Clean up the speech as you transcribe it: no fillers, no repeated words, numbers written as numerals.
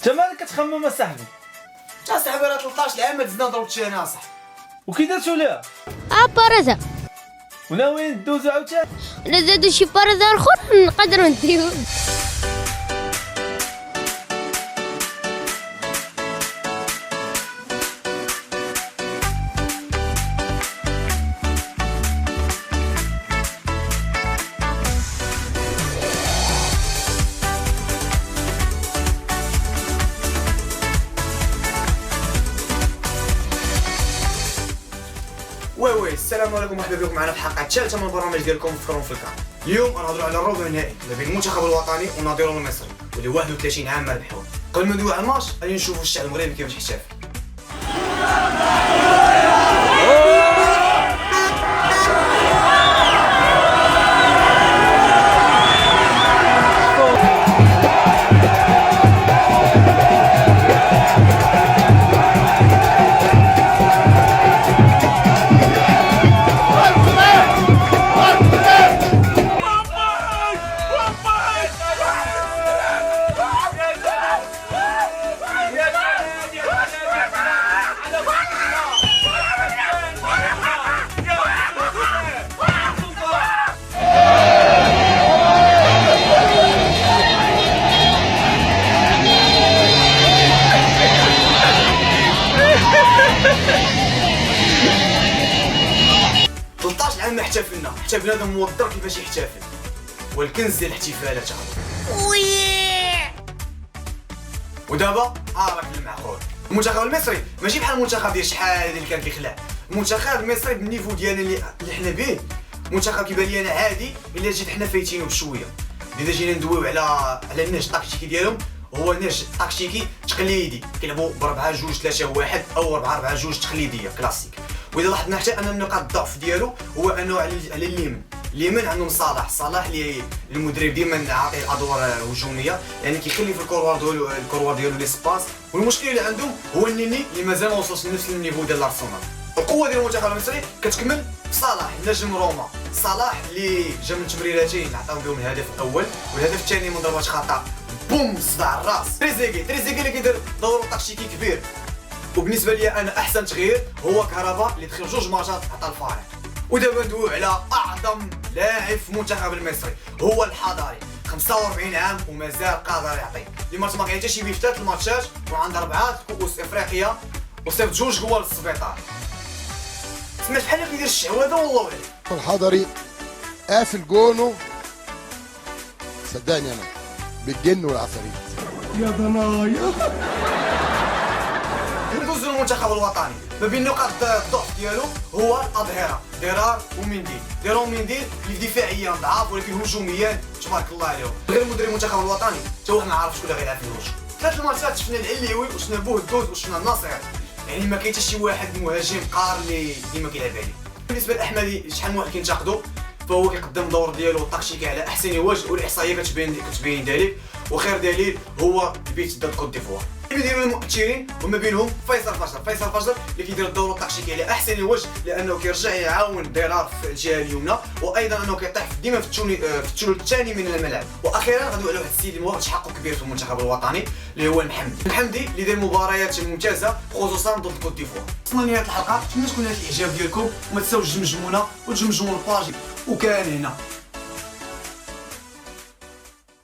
انت مالك كتخمم اصاحبي؟ اصاحبي راه 13 عام ما دزنا ضربت شي انا اصاحبي. وكي درتو ليها؟ بارزة. وناويين ندوزو عاوتاني؟ ولا زادو شي بارزة اخر نقدروا نديو. وي السلام عليكم ومرحبا بكم معنا في الحلقه الثالثه من البرنامج ديالكم فكرون في الكام. اليوم غنهضروا على الربع النهائي ما بين المنتخب الوطني ونظيره المصري واللي 31 عام ما ربحوه. قبل ما ندويو على الماتش غادي نشوفوا الشعب المغربي كيفاش احتفل. عام احتفلنا هذا موضر كيفاش يحتفل والكنز ديال الاحتفالات هذا. ودابا راك المعقول المنتخب المصري ماشي بحال المنتخب ديال شحال اللي كان كيخلع. المنتخب المصري بالنيفو ديالنا اللي حنا به منتخب كيبان لي انا عادي الا جيت حنا فايتينو بشويه. اذا جينا ندويو على النهج التكتيكي ديالهم هو نهج تكتيكي تقليدي كيلعبوا ب 4-2-3-1 او 4-4-2 تقليديه كلاسيك. واذا لاحظنا حتى ان نقاط الضعف ديالو هو انه على اليمين عندهم صلاح اللي المدرب ديما عاطيه الادوار الهجوميه يعني كيخلي في الكروار ديالو لي سباس. والمشكل اللي عندهم هو النني اللي مازال ما وصلش لنفس النيفو ديال الارسنال. القوه ديال المنتخب المصري كتكمل صلاح نجم روما. صلاح اللي جا من تمريراتين عطاو بهم الهدف الاول والهدف الثاني من ضربات خطا بوم صداع الراس. تريزيغي اللي كيدير دور تكتيكي كبير. وبالنسبه لي انا احسن تغيير هو كهرباء اللي دخل 2 ماتشات عطى الفارق. ودابا ندويو على اعظم لاعب في المنتخب المصري هو الحضري 45 عام ومازال قادر يعطي. اللي ما كاين حتى شي بيه في 3 ماتشات وعنده 4 كؤوس افريقيا وصيفط 2 جوال للسبيطار. سمعت بحال كيدير الشعوذه والله اعلم. الحضري قافل جونه صدقني انا بالجن والعفاريت يا ضنايا. ندوز للمنتخب الوطني ما بين نقاط الضعف ديالو هو الاظهره ديرار ومنديل. اللي دفاعيا ضعاف ولكن هجوميا تبارك الله عليهم. غير مدرب المنتخب الوطني حتى واحد ما عارف شكون اللي غيلعب في الهجوم. 3 الماتشات شفنا العليوي وشفنا بوهدوز وشفنا الناصر يعني ما كاين حتى شي واحد مهاجم قار اللي ديما كيلعب عليه. بالنسبه لاحمدي شحال من واحد كينتقدو فهو كيقدم الدور ديالو التكتيكي على احسن وجه والاحصائيه كتبين ذلك. وخير دليل هو البيت ضد كوت ديفوار. اللي كيديروا المؤثرين وما بينهم فيصل فجر اللي كيدير الدور التكتيكي على احسن وجه لانه كيرجع يعاون ديرار في الجهه اليمنى وايضا انه كيطيح ديما في الثلث الثاني من الملعب. واخيرا غاديو على واحد السيد اللي واخد تحقق كبير في المنتخب الوطني اللي هو المحمدي اللي دار مباريات ممتازه خصوصا ضد كوت ديفوار. وصلنا لنهايه الحلقه. نتمنى تكون هذا الاعجاب ديالكم وما تنساوش تجمجمونا وتجمجموا الباج وكان هنا